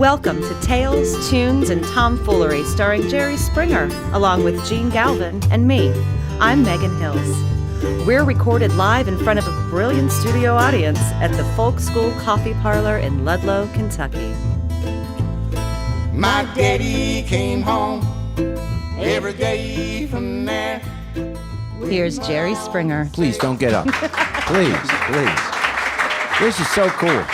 Welcome to Tales, Tunes, and Tomfoolery, starring Jerry Springer, along with Gene Galvin and me. I'm Megan Hils. We're recorded live in front of a brilliant studio audience at the Folk School Coffee Parlor in Ludlow, Kentucky. My daddy came home every day from there. Here's Jerry Springer. Please don't get up. Please. This is so cool.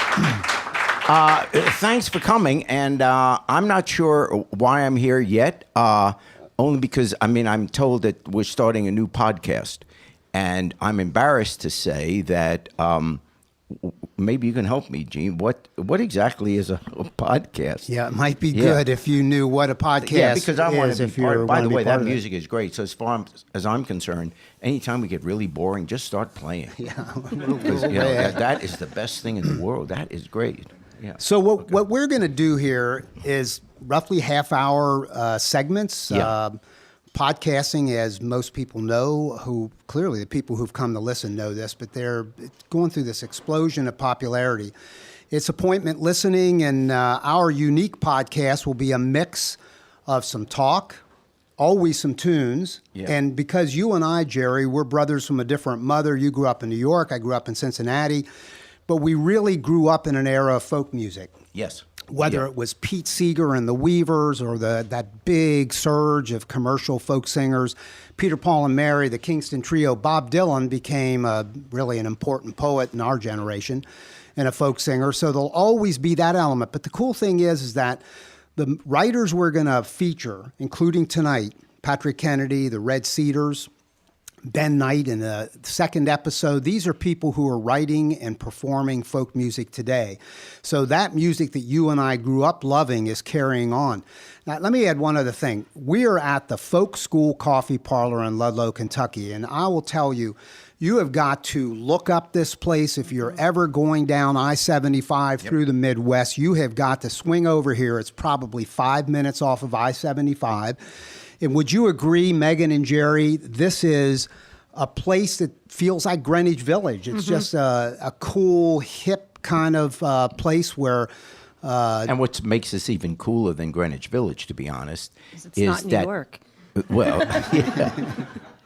Thanks for coming, and I'm not sure why I'm here yet, only because, I'm told that we're starting a new podcast, and I'm embarrassed to say that maybe you can help me, Gene. What exactly is a podcast? Yeah, it might be good if you knew what a podcast because I want is. to be part. By the way, that music is great. So as far as I'm concerned, anytime we get really boring, just start playing. Yeah, that is the best thing in the world. That is great. Yeah. So what we're going to do here is roughly half-hour segments. Yeah. Podcasting, as most people know, who clearly the people who've come to listen know this, but they're going through this explosion of popularity. It's appointment listening, and our unique podcast will be a mix of some talk, always some tunes. Yeah. And because you and I, Jerry, we're brothers from a different mother. You grew up in New York, I grew up in Cincinnati, but we really grew up in an era of folk music. Yes. Whether it was Pete Seeger and the Weavers or that big surge of commercial folk singers, Peter, Paul, and Mary, the Kingston Trio, Bob Dylan became really an important poet in our generation and a folk singer. So there'll always be that element. But the cool thing is that the writers we're going to feature, including tonight, Patrick Kennedy, the Red Cedars, Ben Knight in the second episode, these are people who are writing and performing folk music today. So that music that you and I grew up loving is carrying on. Now, let me add one other thing. We are at the Folk School Coffee Parlor in Ludlow, Kentucky, and I will tell you, you have got to look up this place. If you're ever going down I-75 through the Midwest, you have got to swing over here. It's probably 5 minutes off of I-75. And would you agree, Megan and Jerry, this is a place that feels like Greenwich Village. It's just a cool, hip kind of place where... and what makes this even cooler than Greenwich Village, to be honest, it's not New York. Well, yeah.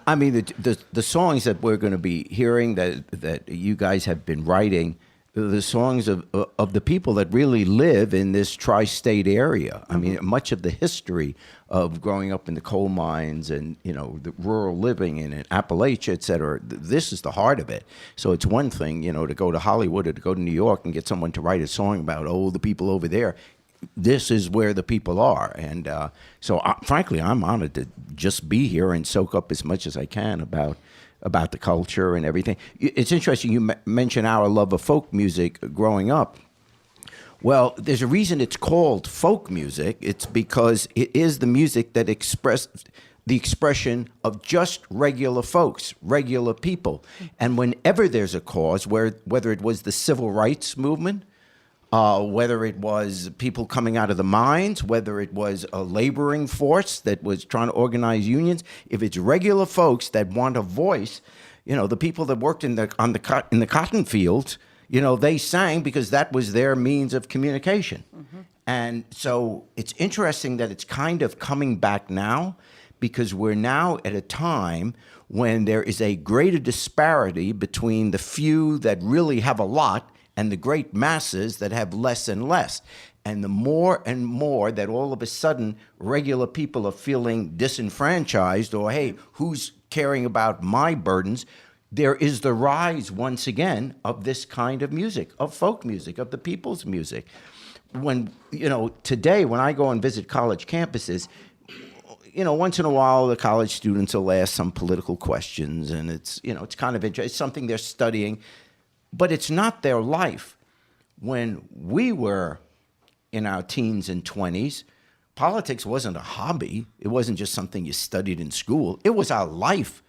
I mean, the songs that we're going to be hearing that you guys have been writing, the songs of the people that really live in this tri-state area. I mean, much of the history of growing up in the coal mines and, the rural living in Appalachia, et cetera, this is the heart of it. So it's one thing, to go to Hollywood or to go to New York and get someone to write a song about, the people over there. This is where the people are. And so, frankly, I'm honored to just be here and soak up as much as I can about the culture and everything. It's interesting you mention our love of folk music growing up. Well, there's a reason it's called folk music. It's because it is the music that the expression of just regular folks, regular people. And whenever there's a cause, whether it was the civil rights movement, whether it was people coming out of the mines, whether it was a laboring force that was trying to organize unions, if it's regular folks that want a voice, the people that worked in the cotton fields, they sang because that was their means of communication. Mm-hmm. And so it's interesting that it's kind of coming back now, because we're now at a time when there is a greater disparity between the few that really have a lot and the great masses that have less and less. And the more and more that all of a sudden regular people are feeling disenfranchised, or, hey, who's caring about my burdens? There is the rise once again of this kind of music, of folk music, of the people's music. When, today when I go and visit college campuses, once in a while the college students will ask some political questions, and it's kind of interesting. It's something they're studying. But it's not their life. When we were in our teens and 20s, politics wasn't a hobby. It wasn't just something you studied in school. It was our life.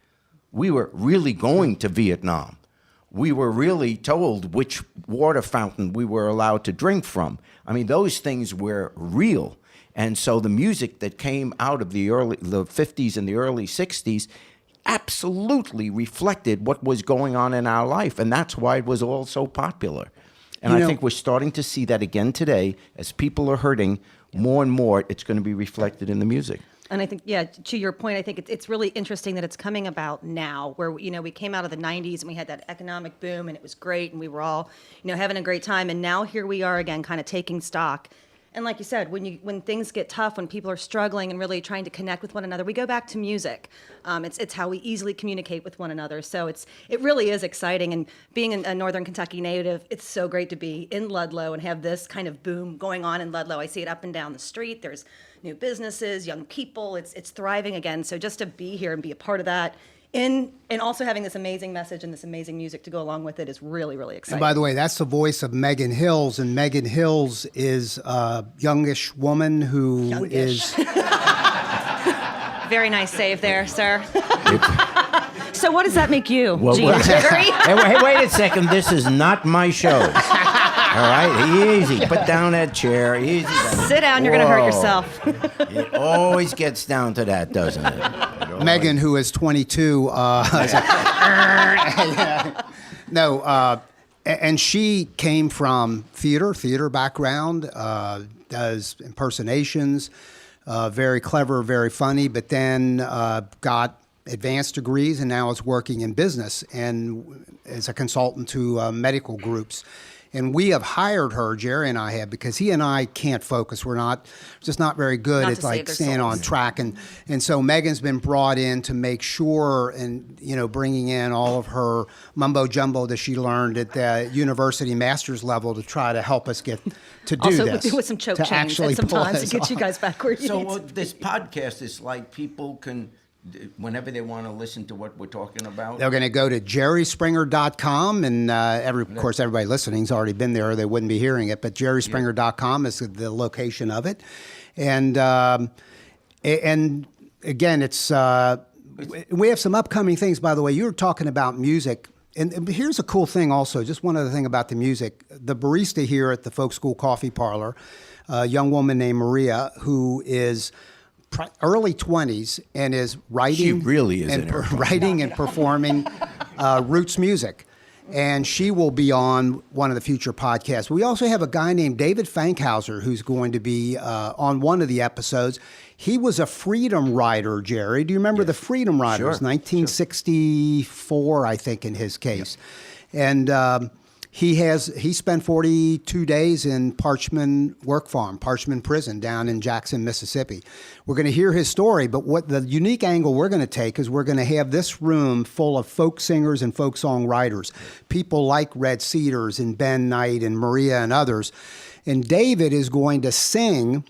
We were really going to Vietnam. We were really told which water fountain we were allowed to drink from. I mean, those things were real. And so the music that came out of the 50s and the early 60s absolutely reflected what was going on in our life, and that's why it was all so popular. And I think we're starting to see that again today. As people are hurting more and more, it's going to be reflected in the music. And I think, yeah, to your point, I think it's really interesting that it's coming about now, where, you know, we came out of the 90s and we had that economic boom and it was great and we were all, you know, having a great time. And now here we are again, kind of taking stock. And like you said, when things get tough, when people are struggling and really trying to connect with one another, we go back to music. It's how we easily communicate with one another. So it really is exciting. And being a Northern Kentucky native, it's so great to be in Ludlow and have this kind of boom going on in Ludlow. I see it up and down the street. There's new businesses, young people. It's thriving again. So just to be here and be a part of that, and also having this amazing message and this amazing music to go along with it is really, really exciting. And by the way, that's the voice of Megan Hils, and Megan Hils is a youngish woman who is... Very nice save there, sir. So what does that make you, Gene? Hey, wait a second. This is not my show. All right, easy. Put down that chair. Easy. Sit down. You're going to hurt yourself. It always gets down to that, doesn't it? Megan, who is 22, and she came from theater background, does impersonations, very clever, very funny, but then got advanced degrees and now is working in business and as a consultant to medical groups. And we have hired her, Jerry and I have, because he and I can't focus. We're just not very good Not at to save like their staying souls. on track. And so Megan's been brought in to make sure and, you know, bringing in all of her mumbo jumbo that she learned at the university master's level to try to help us get to do Also this. with some choke to chains actually at some pull times to us get you off. guys back where you So need to. this podcast is like people can, whenever they want to listen to what we're talking about. They're going to go to jerryspringer.com, and of course, everybody listening's already been there, or they wouldn't be hearing it, but jerryspringer.com is the location of it. And again, it's we have some upcoming things, by the way. You were talking about music. And here's a cool thing also, just one other thing about the music. The barista here at the Folk School Coffee Parlor, a young woman named Maria, who is early 20s and is writing. She really is and in her writing and performing roots music. And she will be on one of the future podcasts. We also have a guy named David Fankhauser who's going to be on one of the episodes. He was a Freedom Rider, Jerry. Do you remember the Freedom Riders? Sure. 1964, I think, in his case. Yep. And he spent 42 days in Parchman Prison down in Jackson, Mississippi. We're going to hear his story, but what the unique angle we're going to take is we're going to have this room full of folk singers and folk song writers, people like Red Cedars and Ben Knight and Maria and others. And David is going to sing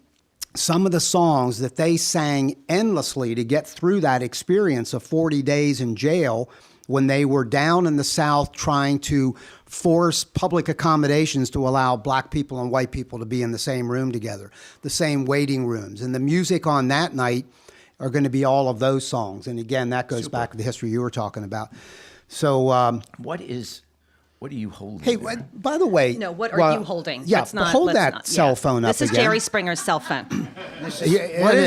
some of the songs that they sang endlessly to get through that experience of 40 days in jail when they were down in the South trying to force public accommodations to allow black people and white people to be in the same room together, the same waiting rooms. And the music on that night are going to be all of those songs. And again, that goes back to the history you were talking about. So What are you holding? hey, there? by the way... No, what are you holding? Yeah, Let's not, hold let's that not- cell yeah. phone up This is again. Jerry Springer's cell phone. What is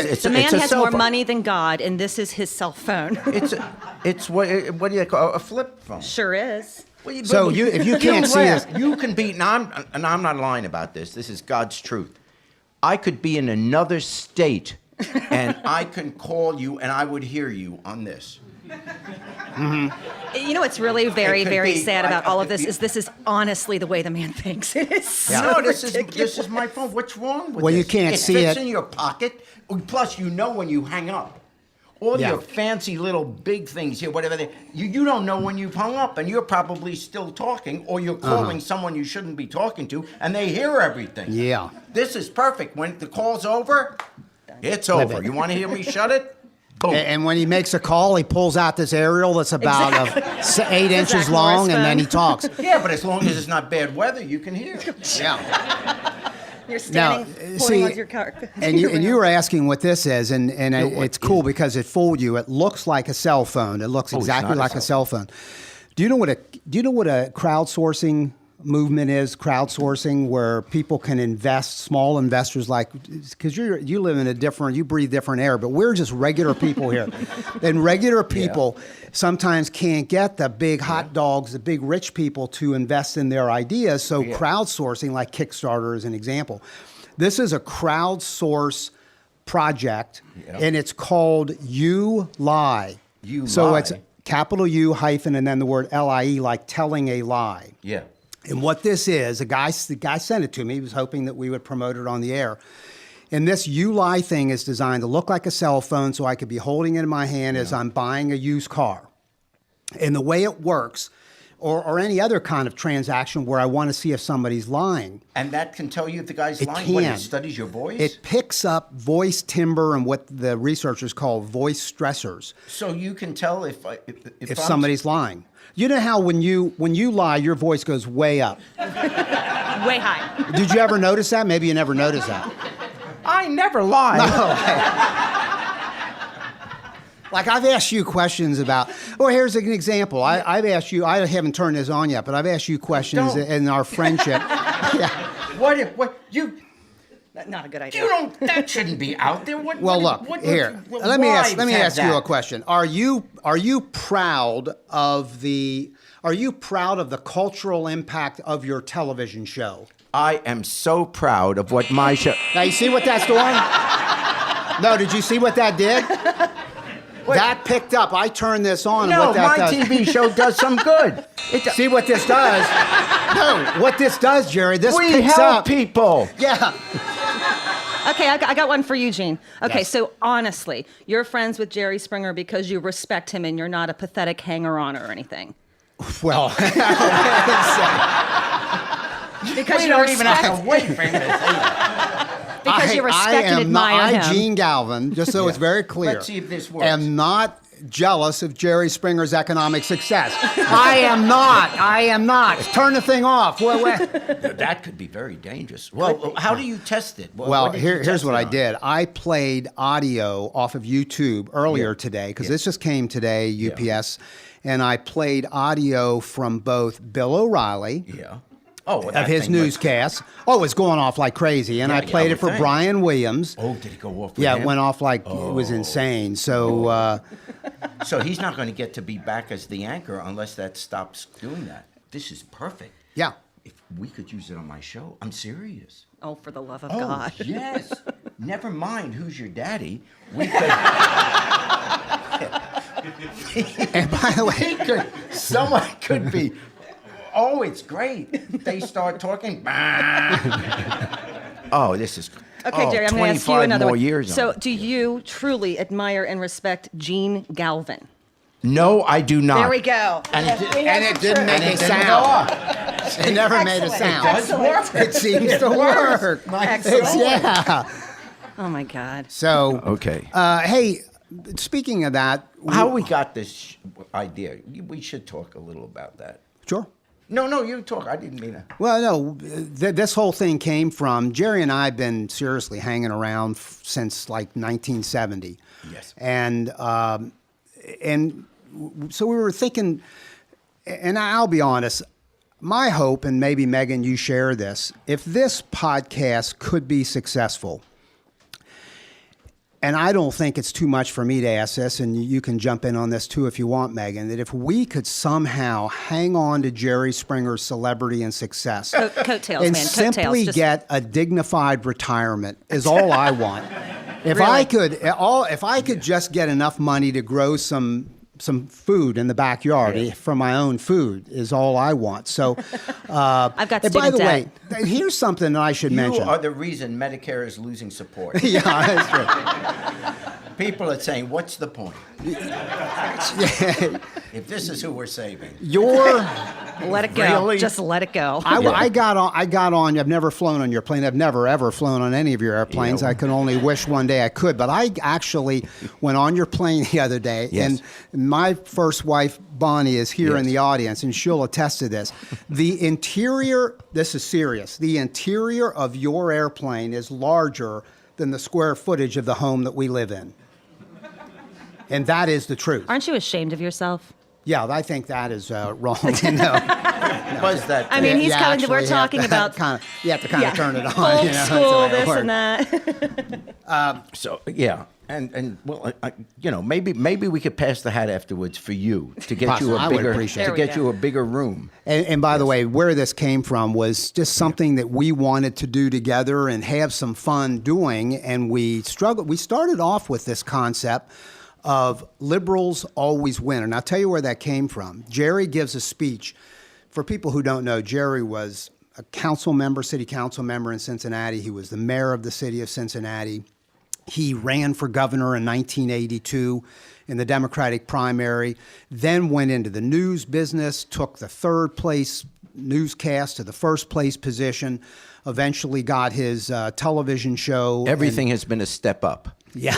it? The man it's a has cell more phone. money than God, and this is his cell phone. It's what do you call a flip phone? Sure is. Well, So if you can't see us- you can be. Now I'm not lying about this. This is God's truth. I could be in another state, and I can call you, and I would hear you on this. You know what's really very, It could very be- sad about all of this you- is this is honestly the way the man thinks. It is so No, this ridiculous. is my phone. What's wrong with Well, this? you can't see It fits it. in your pocket. Plus, you know when you hang up. All Yeah. your fancy little big things here, whatever you don't know when you've hung up, and you're probably still talking, or you're calling someone you shouldn't be talking to, and they hear everything. Yeah. This is perfect. When the call's over, it's over. it. You want to hear me shut it? Boom. And when he makes a call, he pulls out this aerial that's about 8 inches Zach long, Morris and then phone. he talks. Yeah, but as long as it's not bad weather, you can hear. Yeah. You're standing, Now, pointing see, with your car. And you were asking what this is, and it's cool because it fooled you. It looks like a cell phone. It looks it's exactly not a like a cell cell phone. Do you know what a crowdsourcing movement is, crowdsourcing, where people can invest, small investors because you live in you breathe different air, but we're just regular people here. And regular people sometimes can't get the big hot dogs, the big rich people to invest in their ideas. So crowdsourcing, like Kickstarter is an example. This is a crowdsource project, and it's called You Lie. So it's capital U hyphen and then the word LIE, like telling a lie. Yeah. And what this is, the guy sent it to me. He was hoping that we would promote it on the air. And this You Lie thing is designed to look like a cell phone, so I could be holding it in my hand as I'm buying a used car. And the way it works, or any other kind of transaction where I want to see if somebody's lying. And that can tell you if the guy's lying when it studies your voice? It picks up voice timbre and what the researchers call voice stressors. So you can tell if somebody's lying. You know how when you lie, your voice goes way up. Way high. Did you ever notice that? Maybe you never noticed that. I never lie. No. Like I've asked you questions about, here's an example. I've asked you, I haven't turned this on yet, but I've asked you questions in our friendship. What you... Not a good idea. That shouldn't be out there. Let me ask you a question. Are you proud of the cultural impact of your television show? I am so proud of what my show... Now you see what that's doing? No, did you see what that did? That picked up. I turned this on. No, what that my does. TV show does some good. See what this does? No, what this does, Jerry, this we picks help up. people. Yeah. Okay, I got one for you, Gene. Okay, Yes. so honestly, you're friends with Jerry Springer because you respect him and you're not a pathetic hanger-on or anything. Well, Because We you don't even have respect, to wait for him to say that. because you respect and admire him. Gene Galvin, just so it's very clear. Let's see if this works. Am not jealous of Jerry Springer's economic success. I am not. Turn the thing off. That could be very dangerous. Well, how do you test it? What did you Here's test what it I on? did. I played audio off of YouTube earlier today, because this just came today, UPS, and I played audio from both Bill O'Reilly. Yeah. Oh, Of his newscasts. It was going off like crazy. And I played it for Brian Williams. Oh, did it go off with Yeah, him? it went off like it was insane. So, So he's not going to get to be back as the anchor unless that stops doing that. This is perfect. yeah. If we could use it on my show, I'm serious. Oh, for the love of God. Yes. Never mind who's your daddy. We could. And by the way, Someone could be. Oh, it's great. They start talking. Oh, this is. Okay, Jerry, I'm going to ask you 25 another more one. years So, on it. do you truly admire and respect Gene Galvin? No, I do not. There we go. And it didn't make a didn't go sound. off. It never made a Excellent. sound. It does work. It seems to work. Excellent. Yeah. Oh, my God. So, Okay. hey, speaking of that. How we got this idea? We should talk a little about that. Sure. No, you talk. I didn't mean to. Well, no, this whole thing came from Jerry and I have been seriously hanging around since like 1970. Yes. And so we were thinking, and I'll be honest, my hope, and maybe Megan, you share this, if this podcast could be successful, and I don't think it's too much for me to ask this, and you can jump in on this too if you want, Megan, that if we could somehow hang on to Jerry Springer's celebrity and success Coattails, and man. simply Coattails. get a dignified retirement is all I want. If I could just get enough money to grow some food in the backyard from my own food is all I want. So, I've got and by student the way, debt. here's something that I should mention. You are the reason Medicare is losing support. Yeah, that's right. People are saying, "What's the point?" If this is who we're saving. Let it go. Really? Just let it go. I got on. I've never flown on your plane. I've never ever flown on any of your airplanes. Yeah. I can only wish one day I could. But I actually went on your plane the other day, Yes. and my first wife Bonnie is here in Yes. the audience, and she'll attest to this. The interior. This is serious. The interior of your airplane is larger than the square footage of the home that we live in, and that is the truth. Aren't you ashamed of yourself? Yeah, I think that is wrong. Was that? I mean, he's coming. We're actually talking about you have to kind of turn it on. old you know, school, that's the way it this works. and that. So yeah, and well, maybe we could pass the hat afterwards for you to get Possibly. you I a would bigger appreciate to it. get There we you a bigger room. And by the way, where this came from was just something that we wanted to do together and have some fun doing. And we struggled. We started off with this concept of liberals always win. And I'll tell you where that came from. Jerry gives a speech. For people who don't know, Jerry was a city council member in Cincinnati. He was the mayor of the city of Cincinnati. He ran for governor in 1982 in the Democratic primary, then went into the news business, took the third place newscast to the first place position, eventually got his television show. Everything has been a step up. Yeah.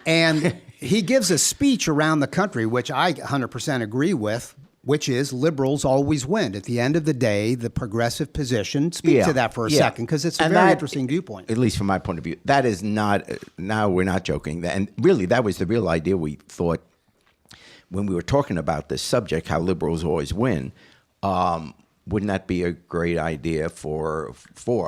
And he gives a speech around the country, which I 100% agree with, which is liberals always win. At the end of the day, the progressive position, speak to that for a second, because it's a very interesting viewpoint. At least from my point of view, that is not, now we're not joking. And really, that was the real idea we thought when we were talking about this subject, how liberals always win. Wouldn't that be a great idea for a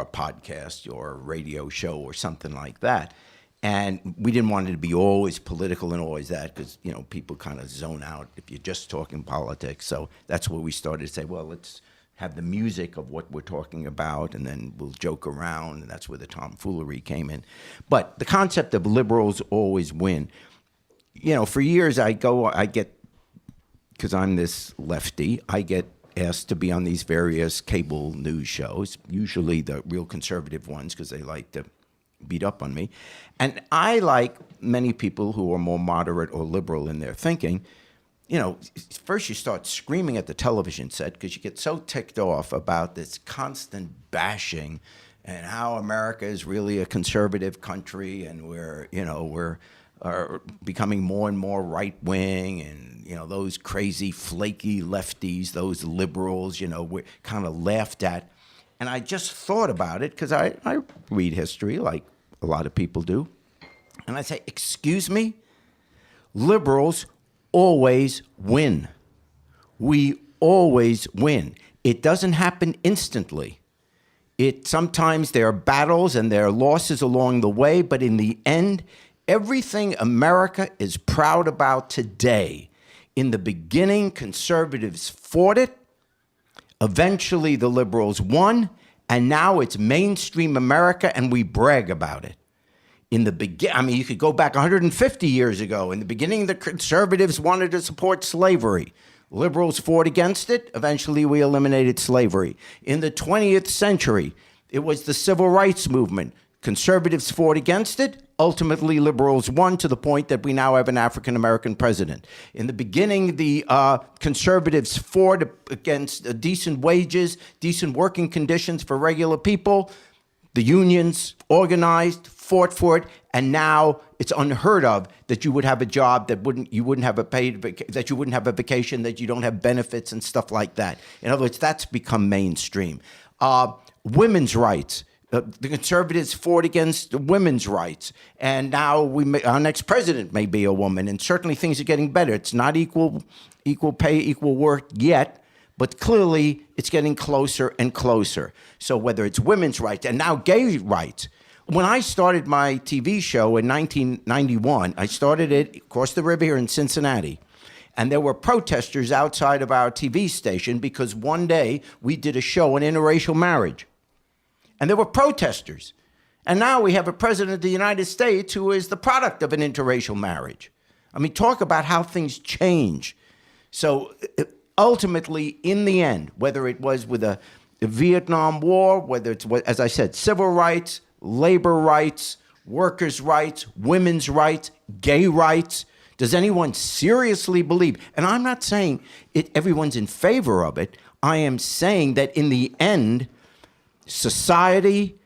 podcast or a radio show or something like that? And we didn't want it to be always political and always that, because people kind of zone out if you're just talking politics. So that's where we started to say, well, let's have the music of what we're talking about, and then we'll joke around, and that's where the tomfoolery came in. But the concept of liberals always win. For years I get, because I'm this lefty, I get asked to be on these various cable news shows, usually the real conservative ones, because they like to beat up on me. And I, like many people who are more moderate or liberal in their thinking, first you start screaming at the television set because you get so ticked off about this constant bashing and how America is really a conservative country, and we're becoming more and more right-wing, and those crazy flaky lefties, those liberals, we're kind of laughed at. And I just thought about it because I read history like a lot of people do. And I say, excuse me? Liberals always win. We always win. It doesn't happen instantly. Sometimes there are battles and there are losses along the way, but in the end, everything America is proud about today, in the beginning, conservatives fought it. Eventually, the liberals won, and now it's mainstream America, and we brag about it. In the beginning, you could go back 150 years ago. In the beginning, the conservatives wanted to support slavery. Liberals fought against it. Eventually, we eliminated slavery. In the 20th century, it was the civil rights movement. Conservatives fought against it. Ultimately, liberals won to the point that we now have an African-American president. In the beginning, the conservatives fought against decent wages, decent working conditions for regular people. The unions organized, fought for it, and now it's unheard of that you would have a job that you wouldn't have a vacation, that you don't have benefits and stuff like that. In other words, that's become mainstream. Women's rights. The conservatives fought against women's rights, and now our next president may be a woman, and certainly things are getting better. It's not equal pay, equal work yet, but clearly it's getting closer and closer. So whether it's women's rights and now gay rights. When I started my TV show in 1991, I started it across the river here in Cincinnati, and there were protesters outside of our TV station because one day we did a show on interracial marriage. And there were protesters. And now we have a president of the United States who is the product of an interracial marriage. I mean, talk about how things change. So ultimately, in the end, whether it was with the Vietnam War, whether it's, as I said, civil rights, labor rights, workers' rights, women's rights, gay rights, does anyone seriously believe? And I'm not saying everyone's in favor of it. I am saying that in the end, society,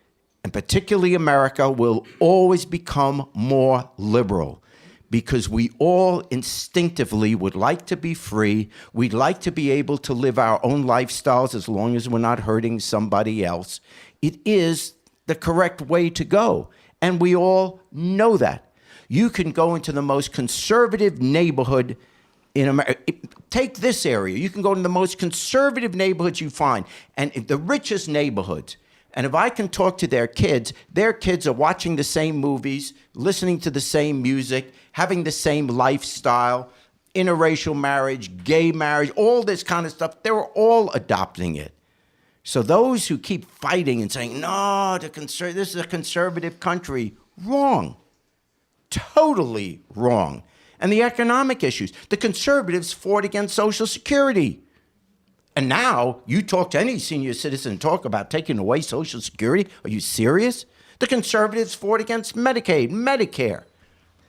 and particularly America, will always become more liberal because we all instinctively would like to be free. We'd like to be able to live our own lifestyles as long as we're not hurting somebody else. It is the correct way to go, and we all know that. You can go into the most conservative neighborhood in America. Take this area. You can go to the most conservative neighborhoods you find, and the richest neighborhoods. And if I can talk to their kids are watching the same movies, listening to the same music, having the same lifestyle, interracial marriage, gay marriage, all this kind of stuff. They're all adopting it. So those who keep fighting and saying, no, this is a conservative country, wrong. Totally wrong. And the economic issues. The conservatives fought against Social Security. And now you talk to any senior citizen, talk about taking away Social Security. Are you serious? The conservatives fought against Medicaid, Medicare.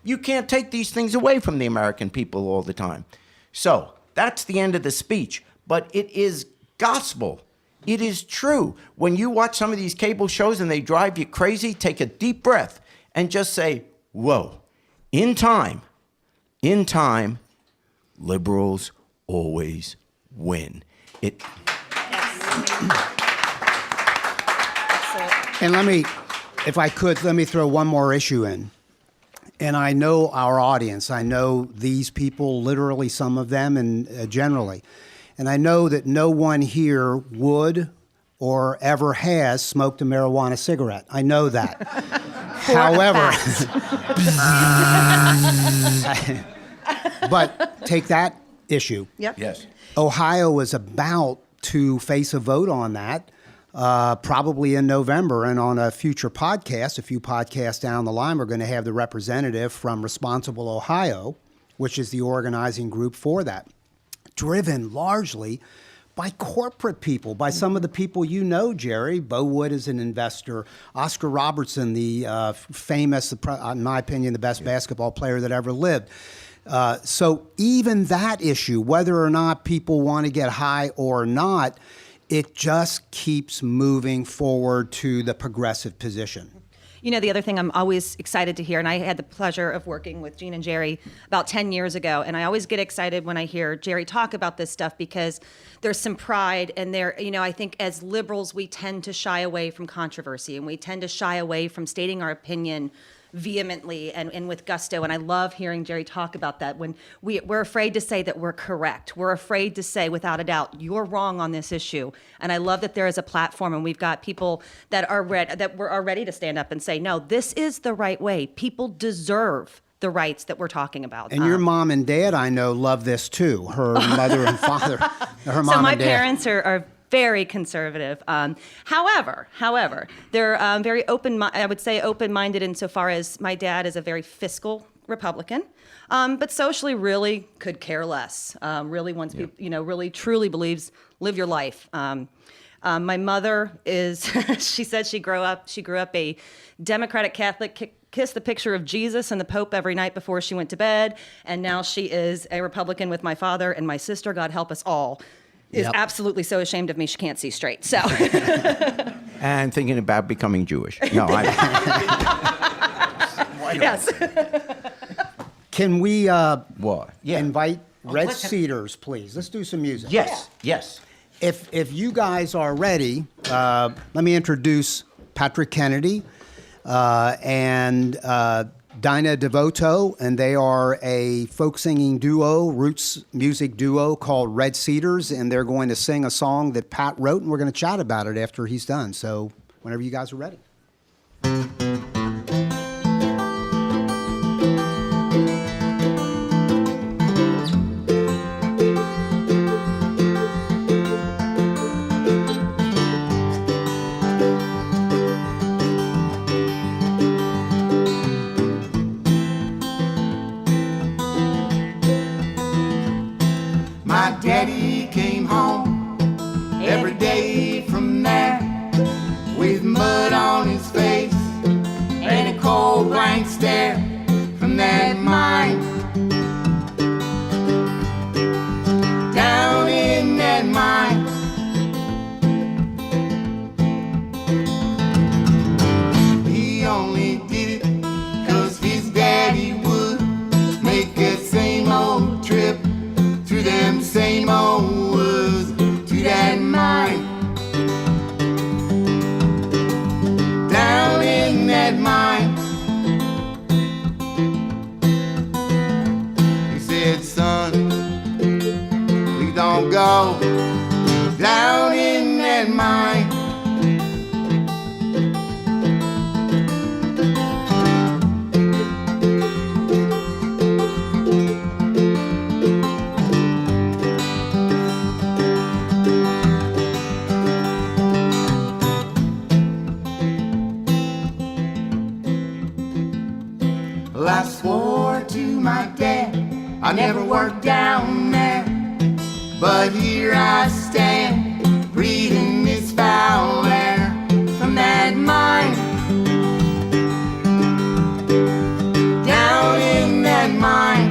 You can't take these things away from the American people all the time. So that's the end of the speech. But it is gospel. It is true. When you watch some of these cable shows and they drive you crazy, take a deep breath and just say, whoa, in time, liberals always win. And let me throw one more issue in. And I know our audience. I know these people, literally some of them, and generally. And I know that no one here would or ever has smoked a marijuana cigarette. I know that. However, but take that issue. Yep. Yes. Ohio is about to face a vote on that, probably in November. And on a future podcast, a few podcasts down the line, we're going to have the representative from Responsible Ohio, which is the organizing group for that, driven largely by corporate people, by some of the people you know, Jerry. Bo Wood is an investor. Oscar Robertson, the famous, in my opinion, the best basketball player that ever lived. So even that issue, whether or not people want to get high or not, it just keeps moving forward to the progressive position. You know, the other thing I'm always excited to hear, and I had the pleasure of working with Jene and Jerry about 10 years ago, and I always get excited when I hear Jerry talk about this stuff because there's some pride, and I think as liberals, we tend to shy away from controversy, and we tend to shy away from stating our opinion vehemently and with gusto. And I love hearing Jerry talk about that. When we're afraid to say that we're correct. We're afraid to say without a doubt, you're wrong on this issue. And I love that there is a platform and we've got people that are ready to stand up and say, no, this is the right way. People deserve the rights that we're talking about. And your mom and dad, I know, love this too. Her mother and father. Her mom so my and dad. parents are very conservative. However, they're very open-minded insofar as my dad is a very fiscal Republican, but socially really could care less. Really wants people, really truly believes live your life. My mother is, she said she grew up a Democratic Catholic, kissed the picture of Jesus and the Pope every night before she went to bed, and now she is a Republican with my father, and my sister, God help us all, is absolutely so ashamed of me she can't see straight. So, and thinking about becoming Jewish. No, yes. Can we invite Red let's Cedars, please? Let's do some music. Yes. If you guys are ready, let me introduce Patrick Kennedy and Dinah Devoto, and they are a folk singing duo, roots music duo called Red Cedars, and they're going to sing a song that Pat wrote, and we're going to chat about it after he's done. So whenever you guys are ready. Daddy came home every day from there with mud on his face and a cold blank stare from that mine. Down in that mine, he only did it 'cause his daddy would make that same old trip through them same old woods to that mine. Down in that mine, go down in that mine. Well, I swore to my dad I'd never work down there, but here I stand, breathing this foul air from that mine. Down in that mine.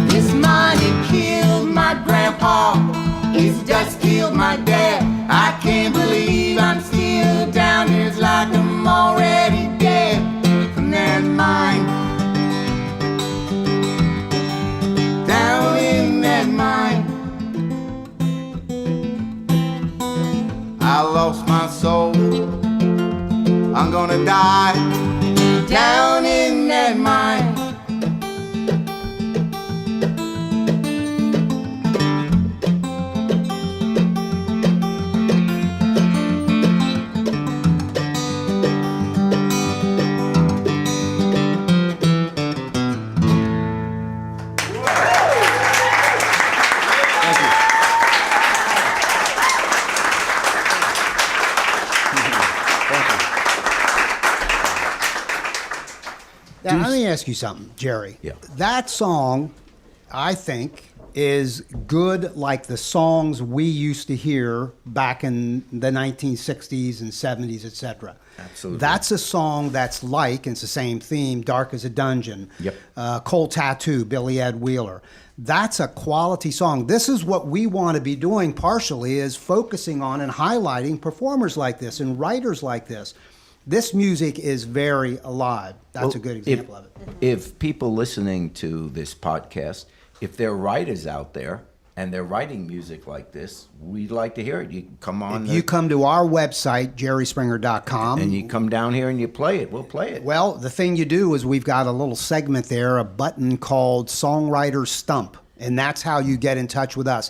This mine, it killed my grandpa, its dust killed my dad. I can't believe I'm still down here, it's like I'm already dead from that mine. Down in that mine. I lost my soul, I'm gonna die down in that mine. Now, let me ask you something, Jerry. Yeah. That song, I think, is good like the songs we used to hear back in the 1960s and 70s, etc. Absolutely. That's a song that's like, it's the same theme, Dark as a Dungeon, Yep. Cold Tattoo, Billy Ed Wheeler. That's a quality song. This is what we want to be doing partially, is focusing on and highlighting performers like this and writers like this. This music is very alive. That's a good example of it. If people listening to this podcast, if they're writers out there and they're writing music like this, we'd like to hear it. You can come on. If you come to our website, jerryspringer.com. and you come down here and you play it, we'll play it. Well, the thing you do is we've got a little segment there, a button called Songwriter Stump, and that's how you get in touch with us.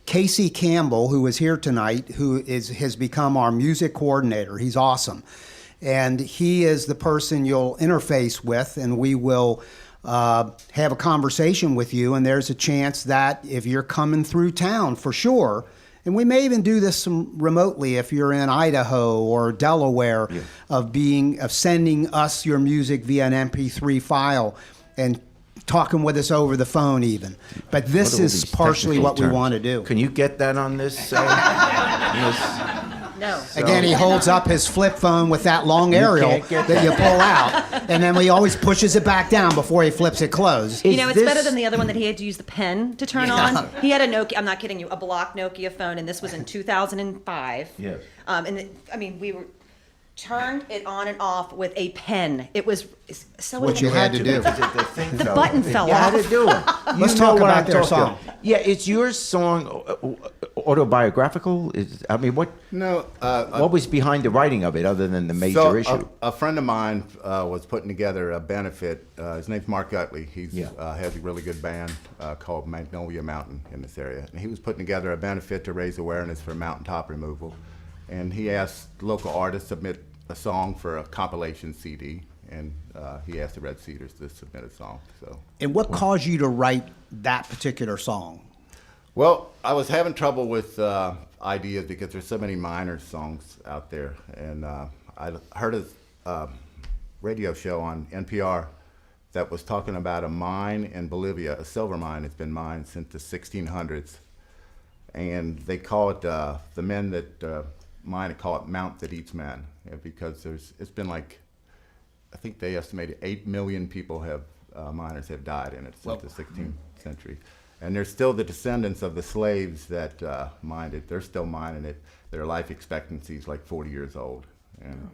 Casey Campbell, who is here tonight, has become our music coordinator. He's awesome. And he is the person you'll interface with, and we will have a conversation with you. And there's a chance that if you're coming through town, for sure, and we may even do this remotely if you're in Idaho or Delaware, of sending us your music via an MP3 file and talking with us over the phone even. But this is partially what we want to do. Can you get that on this? No. Again, he holds up his flip phone with that long aerial can't get that you pull out, and then he always pushes it back down before he flips it closed. You know, it's better than the other one that he had to use the pen to turn on. He had a Nokia, I'm not kidding you, a block Nokia phone, and this was in 2005. Yes. We turned it on and off with a pen. It was so What you had to do. The button fell You had off. to do it. Let's You talk know what about I'm their talking song. about. Yeah, it's your song, autobiographical? What was behind the writing of it other than the major issue? A friend of mine was putting together a benefit. His name's Mark Utley. He has a really good band called Magnolia Mountain in this area. And he was putting together a benefit to raise awareness for mountaintop removal. And he asked local artists to submit a song for a compilation CD. And he asked the Red Cedars to submit a song. So. And what caused you to write that particular song? Well, I was having trouble with ideas because there's so many minor songs out there. And I heard a radio show on NPR that was talking about a mine in Bolivia, a silver mine. It's been mined since the 1600s. And they call it, the men that mine it, call it Mount That Eats Man, because it's been like, I think they estimated 8 million people miners have died in it since the 16th century. And there's still the descendants of the slaves that mined it. They're still mining it. Their life expectancy is like 40 years old. And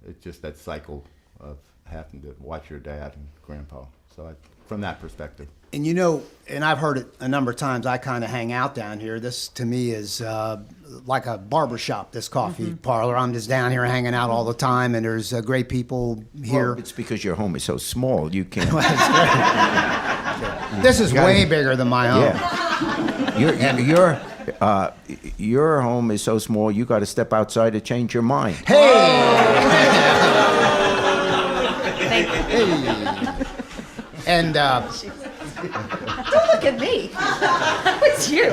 it's just that cycle of having to watch your dad and grandpa. So from that perspective. And you know, and I've heard it a number of times, I kind of hang out down here. This to me is like a barbershop, this coffee parlor. I'm just down here hanging out all the time, and there's great people here. Well, it's because your home is so small, you can't. This is way bigger than my home. Yeah. Your home is so small, you got to step outside to change your mind. And Don't look at me. It's you.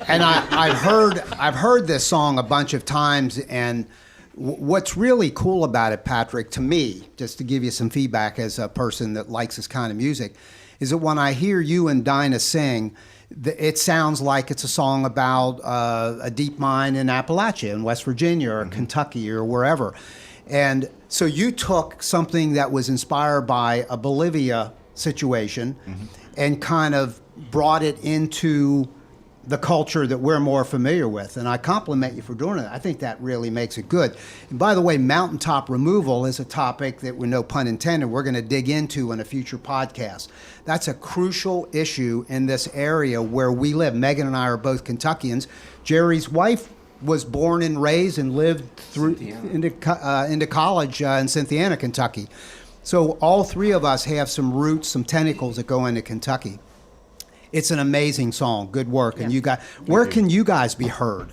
and I've heard this song a bunch of times, and what's really cool about it, Patrick, to me, just to give you some feedback as a person that likes this kind of music, is that when I hear you and Dinah sing, it sounds like it's a song about a deep mine in Appalachia, in West Virginia, or Kentucky, or wherever. And so you took something that was inspired by a Bolivia situation and kind of brought it into the culture that we're more familiar with. And I compliment you for doing it. I think that really makes it good. And by the way, mountaintop removal is a topic that, with no pun intended, we're going to dig into in a future podcast. That's a crucial issue in this area where we live. Megan and I are both Kentuckians. Jerry's wife was born and raised and lived through into college in Cynthiana, Kentucky. So all three of us have some roots, some tentacles that go into Kentucky. It's an amazing song. Good work. And you guys, where can you guys be heard?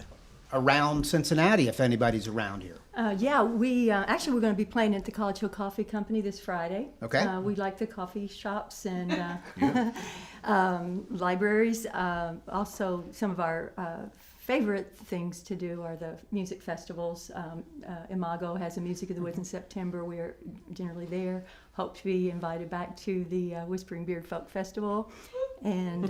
Around Cincinnati, if anybody's around here. We actually we're going to be playing at the College Hill Coffee Company this Friday. Okay. We like the coffee shops and libraries. Also, some of our favorite things to do are the music festivals. Imago has a Music of the Woods in September. We are generally there. Hope to be invited back to the Whispering Beard Folk Festival. And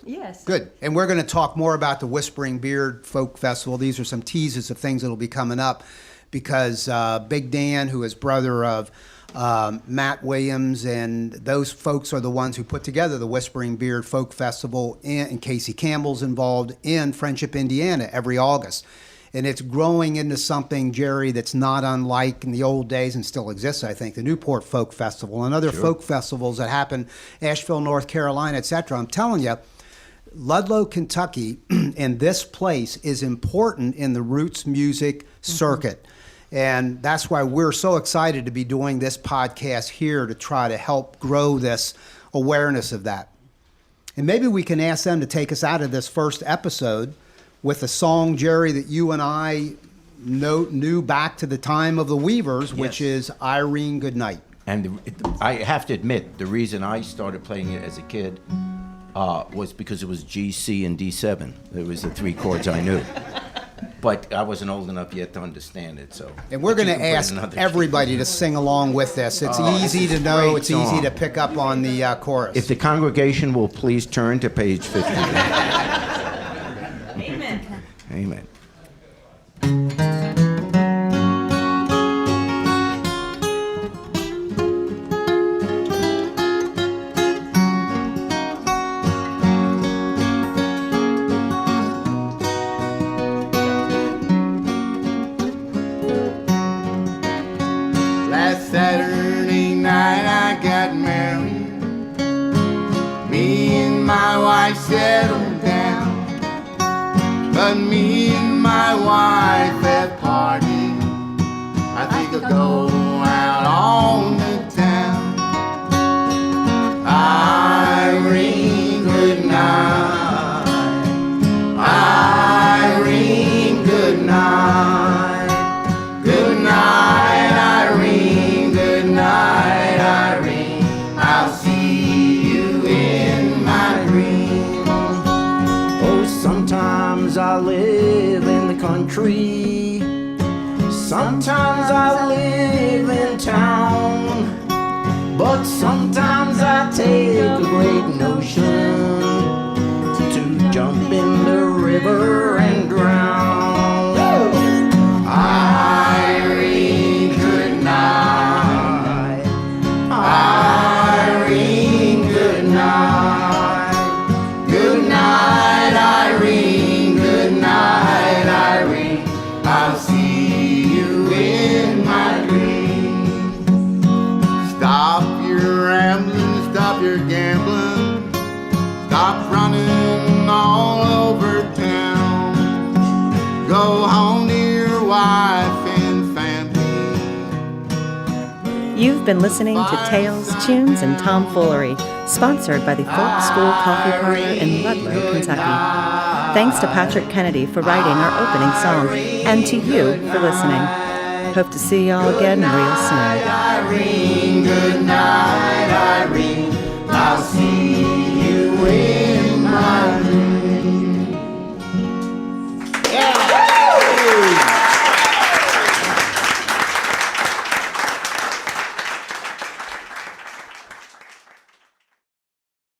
yes. Good. And we're going to talk more about the Whispering Beard Folk Festival. These are some teases of things that will be coming up because Big Dan, who is brother of Matt Williams, and those folks are the ones who put together the Whispering Beard Folk Festival, and Casey Campbell's involved in Friendship, Indiana every August. And it's growing into something, Jerry, that's not unlike in the old days and still exists, I think, the Newport Folk Festival and other folk festivals that happen, Asheville, North Carolina, et cetera. I'm telling you, Ludlow, Kentucky, and this place is important in the roots music circuit. And that's why we're so excited to be doing this podcast here to try to help grow this awareness of that. And maybe we can ask them to take us out of this first episode with a song, Jerry, that you and I knew back to the time of the Weavers, which is Irene Goodnight. And I have to admit, the reason I started playing it as a kid was because it was G, C, and D7. It was the three chords I knew. But I wasn't old enough yet to understand it, so. And we're going to ask everybody to sing along with this. It's easy to know. It's easy to pick up on the chorus. If the congregation will please turn to page 50. Amen. Amen. Last Saturday night I got married. Me and my wife settled down. But me and my wife have parted. I think I'll go out on the town. Irene, good night. Irene, good night. Good night, Irene. Good night, Irene. I'll see you in my dreams. Oh, sometimes I live in the country. Sometimes I live in town. But sometimes I take a great notion to jump in the river and drown. Irene, good night. Irene, good night. Good night, Irene. Good night, Irene. I'll see you You've been listening to Tales, Tunes, and Tomfoolery, sponsored by the Folk School Coffee Parlor in Ludlow, Kentucky. Thanks to Patrick Kennedy for writing our opening song, and to you for listening. Hope to see y'all again real soon.